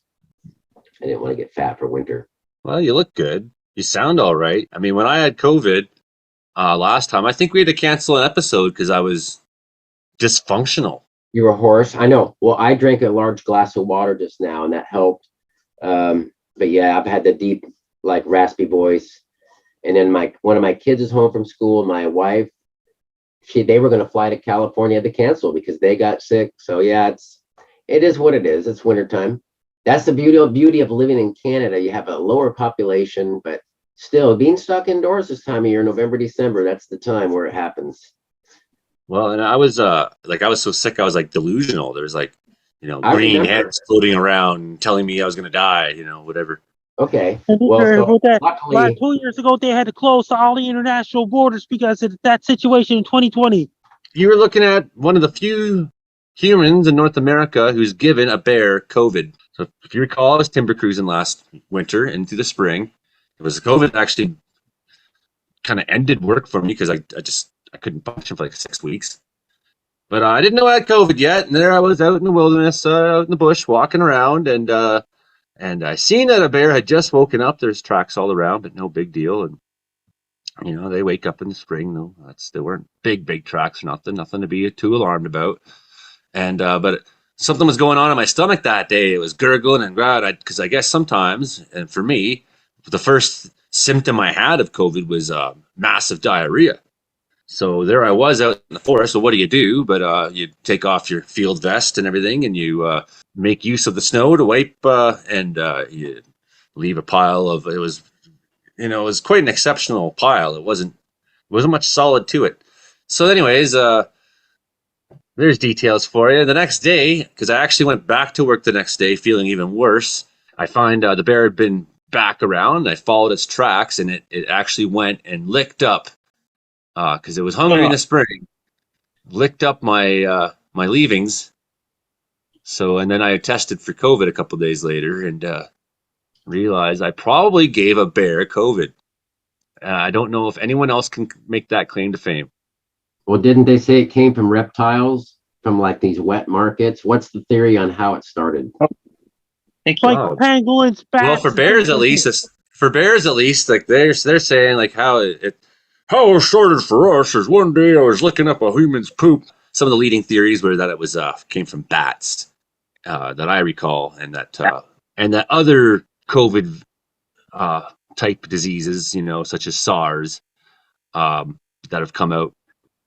I didn't want to get fat for winter. Well, you look good. You sound all right. I mean, when I had COVID last time, I think we had to cancel an episode because I was dysfunctional. You were hoarse. I know. Well, I drank a large glass of water just now, and that helped. But yeah, I've had the deep, raspy voice. And then one of my kids is home from school. My wife, they were going to fly to California to cancel because they got sick. So yeah, it is what it is. It's wintertime. That's the beauty of living in Canada. You have a lower population, but still being stuck indoors this time of year, November, December, that's the time where it happens. Well, and I was so sick, I was delusional. There was green heads floating around telling me I was going to die, whatever. Okay. Well, luckily, 2 years ago, they had to close all the international borders because of that situation in 2020. You were looking at one of the few humans in North America who's given a bear COVID. So if you recall, I was timber cruising last winter into the spring. It was COVID actually kind of ended work for me because I couldn't function for 6 weeks. But I didn't know I had COVID yet, and there I was out in the wilderness, out in the bush, walking around, and I seen that a bear had just woken up. There's tracks all around, but no big deal. And they wake up in the spring. No, they weren't big tracks, nothing to be too alarmed about. And but something was going on in my stomach that day. It was gurgling and because I guess sometimes, and for me, the first symptom I had of COVID was massive diarrhea. So there I was out in the forest. So what do? But you take off your field vest and everything, and you make use of the snow to wipe, and you leave a pile of. It was quite an exceptional pile. It wasn't much solid to it. So, anyways, there's details for you. The next day, because I actually went back to work the next day feeling even worse, I find the bear had been back around. I followed its tracks, and it actually went and licked up, because it was hungry in the spring, licked up my my leavings. So, and then I tested for COVID a couple days later and realized I probably gave a bear COVID. I don't know if anyone else can make that claim to fame. Well, didn't they say it came from reptiles, from these wet markets? What's the theory on how it started? Pangolins, bats. Well, for bears at least, they're saying how it started for us is one day I was licking up a human's poop. Some of the leading theories were that it was came from bats, that I recall, and that other COVID type diseases, such as SARS, that have come out,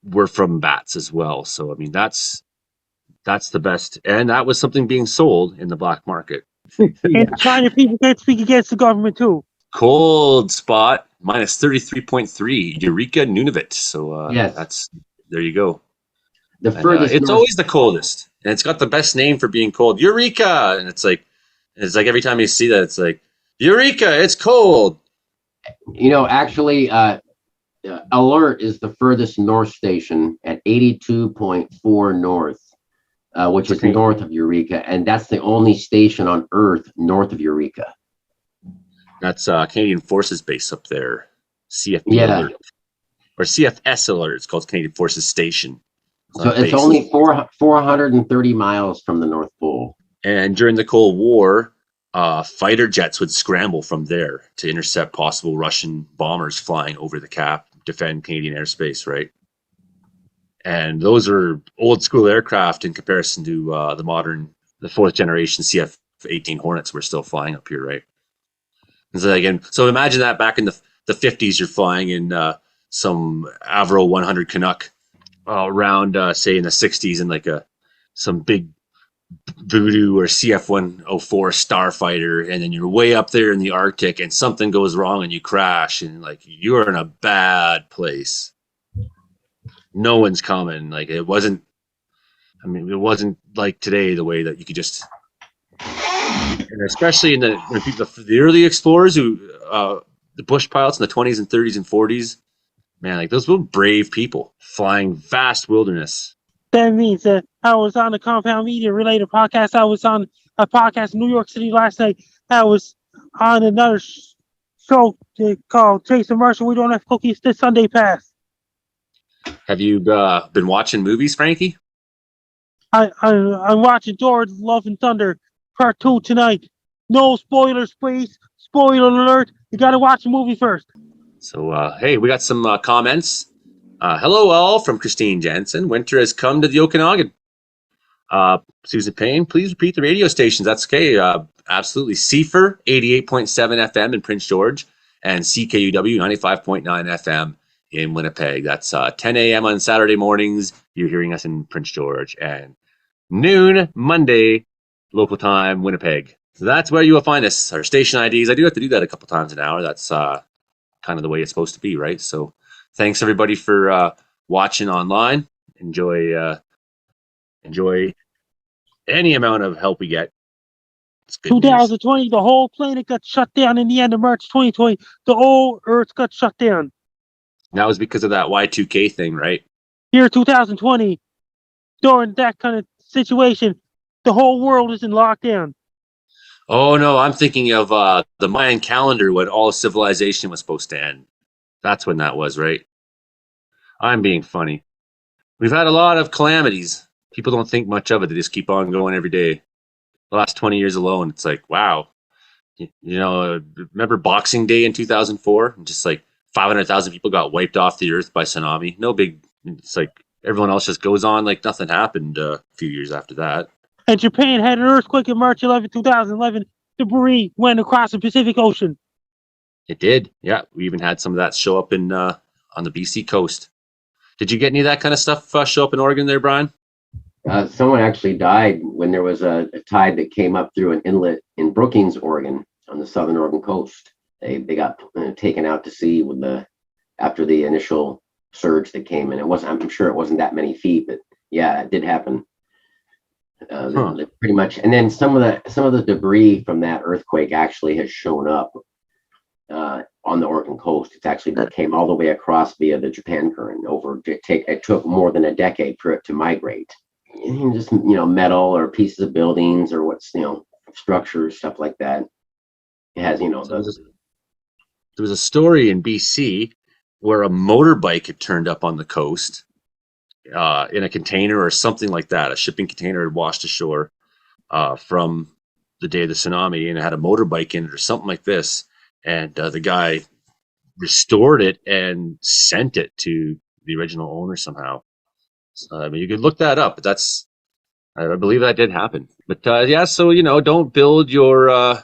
were from bats as well. So I mean that's the best, and that was something being sold in the black market. And China people can't speak against the government too. Cold spot minus 33.3 Eureka Nunavut. So yes, there you go. The furthest it's always the coldest, and it's got the best name for being cold, Eureka. And it's like every time you see that, it's like Eureka, it's cold. Actually, Alert is the furthest north station at 82.4 north, which is north of Eureka, and that's the only station on Earth north of Eureka. That's Canadian Forces Base up there, CFB Alert, or CFS Alert. It's called Canadian Forces Station. So it's only 430 miles from the North Pole. And during the Cold War, fighter jets would scramble from there to intercept possible Russian bombers flying over the cap, defend Canadian airspace, right? And those are old school aircraft in comparison to the fourth generation CF-18 Hornets we're still flying up here, right? And so imagine that back in the 50s, you're flying in some Avro 100 Canuck around, say, in the 60s, in some big Voodoo or CF-104 Starfighter, and then you're way up there in the Arctic, and something goes wrong and you crash, and you're in a bad place. No one's coming. It wasn't like today, the way that you could just And especially when people, the early explorers who, the bush pilots in the 20s and 30s and 40s, man, like those were brave people flying vast wilderness. That means that I was on a Compound Media related podcast. I was on a podcast in New York City last night. I was on another show called Jason Marshall. We don't have cookies this Sunday pass. Have you been watching movies, Frankie? I'm watching Thor: Love and Thunder Part 2 tonight. No spoilers, please. Spoiler alert. You got to watch the movie first. So, hey, we got some comments. Hello, all, from Christine Jensen. Winter has come to the Okanagan. Susan Payne, please repeat the radio stations. That's okay. Absolutely. CFR 88.7 FM in Prince George and CKUW 95.9 FM in Winnipeg. That's 10 a.m. on Saturday mornings. You're hearing us in Prince George. And noon Monday, local time, Winnipeg. So that's where you will find us. Our station IDs. I do have to do that a couple times an hour. That's kind of the way it's supposed to be, right? So thanks everybody for watching online. Enjoy any amount of help we get. 2020, the whole planet got shut down in the end of March 2020. The whole Earth got shut down. That was because of that Y2K thing, right? Year 2020, during that kind of situation, the whole world is in lockdown. Oh no, I'm thinking of the Mayan calendar when all civilization was supposed to end. That's when that was, right? I'm being funny. We've had a lot of calamities. People don't think much of it. They just keep on going every day. The last 20 years alone, it's like, wow. You know, remember Boxing Day in 2004? Just like 500,000 people got wiped off the earth by tsunami. No big, it's like everyone else just goes on like nothing happened a few years after that. And Japan had an earthquake on March 11, 2011. Debris went across the Pacific Ocean. It did. Yeah, we even had some of that show up in on the BC coast. Did you get any of that kind of stuff show up in Oregon there, Brian? Someone actually died when there was a tide that came up through an inlet in Brookings, Oregon, on the southern Oregon coast. They got taken out to sea after the initial surge that came in. I'm sure it wasn't that many feet, but yeah, it did happen. Pretty much. And then some of the debris from that earthquake actually has shown up on the Oregon coast. It's actually came all the way across via the Japan current it took more than a decade for it to migrate. And just, metal or pieces of buildings or structures, stuff like that. It has, there was a story in BC where a motorbike had turned up on the coast in a container or something like that. A shipping container had washed ashore from the day of the tsunami, and it had a motorbike in it or something like this. And the guy restored it and sent it to the original owner somehow. So, I mean, you could look that up, but I believe that did happen. But yeah, so, don't build your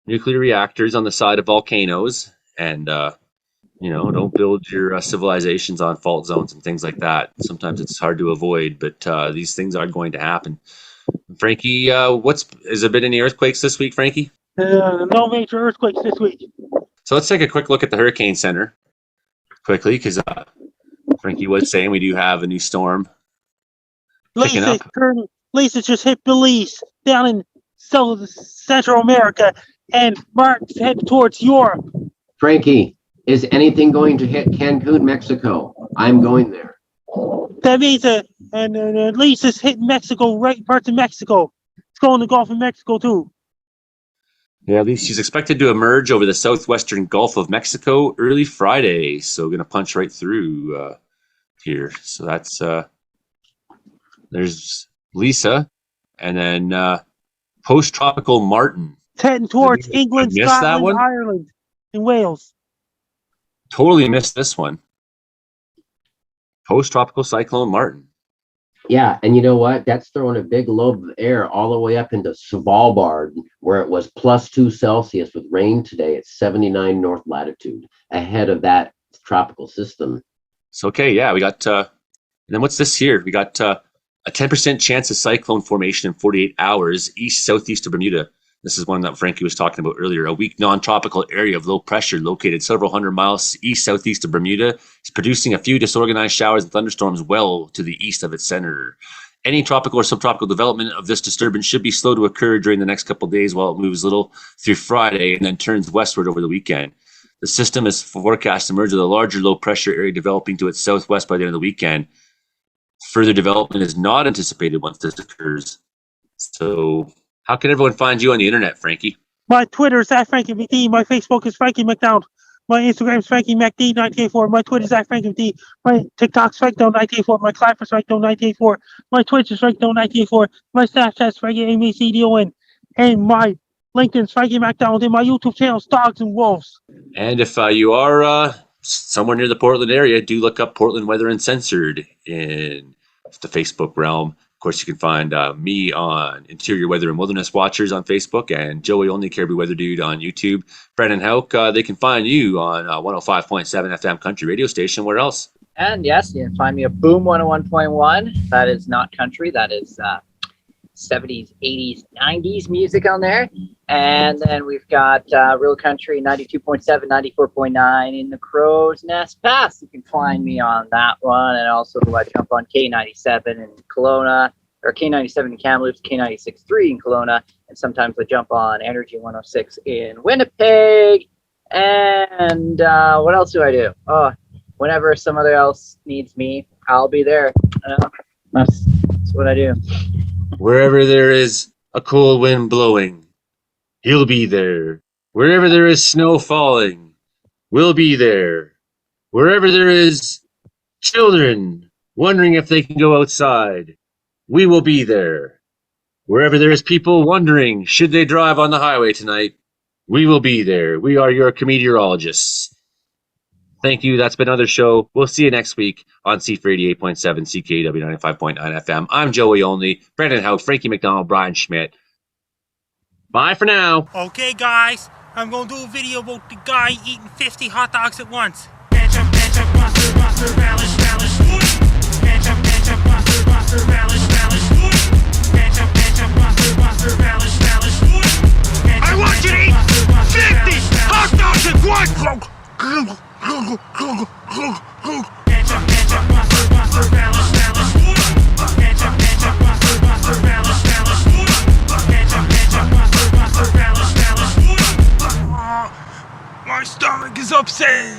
nuclear reactors on the side of volcanoes, and, don't build your civilizations on fault zones and things like that. Sometimes it's hard to avoid, but these things are going to happen. Frankie, has there been any earthquakes this week, Frankie? No major earthquakes this week. So let's take a quick look at the Hurricane Center quickly, because Frankie was saying we do have a new storm picking up. Lisa just hit Belize down in Central America, and Mark's heading towards Europe. Frankie, is anything going to hit Cancun, Mexico? I'm going there. That means Lisa's hitting Mexico, right parts of Mexico. It's going to Gulf of Mexico too. Yeah, at least she's expected to emerge over the southwestern Gulf of Mexico early Friday. So going to punch right through here. So that's there's Lisa, and then post-tropical Martin. It's heading towards England, Scotland, Ireland, and Wales. Totally missed this one. Post-tropical cyclone Martin. Yeah, and you know what? That's throwing a big lobe of air all the way up into Svalbard, where it was +2 Celsius with rain today at 79 north latitude, ahead of that tropical system. So, okay, yeah, we got, and then what's this here? We got a 10% chance of cyclone formation in 48 hours, east-southeast of Bermuda. This is one that Frankie was talking about earlier. A weak non-tropical area of low pressure located several hundred miles east-southeast of Bermuda is producing a few disorganized showers and thunderstorms well to the east of its center. Any tropical or subtropical development of this disturbance should be slow to occur during the next couple of days while it moves little through Friday and then turns westward over the weekend. The system is forecast to merge with a larger low pressure area developing to its southwest by the end of the weekend. Further development is not anticipated once this occurs. So, how can everyone find you on the internet, Frankie? My Twitter is at Frankie McD. My Facebook is Frankie McDonald. My Instagram is Frankie McD1984. My Twitter is at Frankie McD. My TikTok's FrankDo1984. My Clapper's FrankDo1984. My Twitch is FrankDo1984. My Snapchat's Frankie McDon. And my LinkedIn's Frankie McDonald. And my YouTube channel's Dogs and Wolves. And if you are somewhere near the Portland area, do look up Portland Weather Uncensored in the Facebook realm. Of course, you can find me on Interior Weather and Wilderness Watchers on Facebook and Joey Only Caribou Weather Dude on YouTube. Brendan Hauk, they can find you on 105.7 FM Country Radio Station. Where else? And yes, you can find me at Boom 101.1. That is not country. That is 70s, 80s, 90s music on there. And then we've got Real Country 92.7, 94.9 in the Crow's Nest Pass. You can find me on that one. And also I jump on K97 in Kelowna, or K97 in Kamloops, K96.3 in Kelowna. And sometimes I jump on Energy 106 in Winnipeg. And what else do I do? Oh, whenever somebody else needs me, I'll be there. That's what I do. Wherever there is a cold wind blowing, he'll be there. Wherever there is snow falling, we'll be there. Wherever there is children wondering if they can go outside, we will be there. Wherever there is people wondering, should they drive on the highway tonight, we will be there. We are your meteorologists. Thank you. That's been another show. We'll see you next week on C4 88.7, CKW 95.9 FM. I'm Joey Only, Brendan Hauk, Frankie McDonald, Brian Schmidt. Bye for now. Okay, guys, I'm going to do a video about the guy eating 50 hot dogs at once. I want you to eat 50 hot dogs at once! My stomach is upset.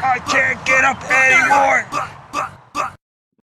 I can't get up anymore.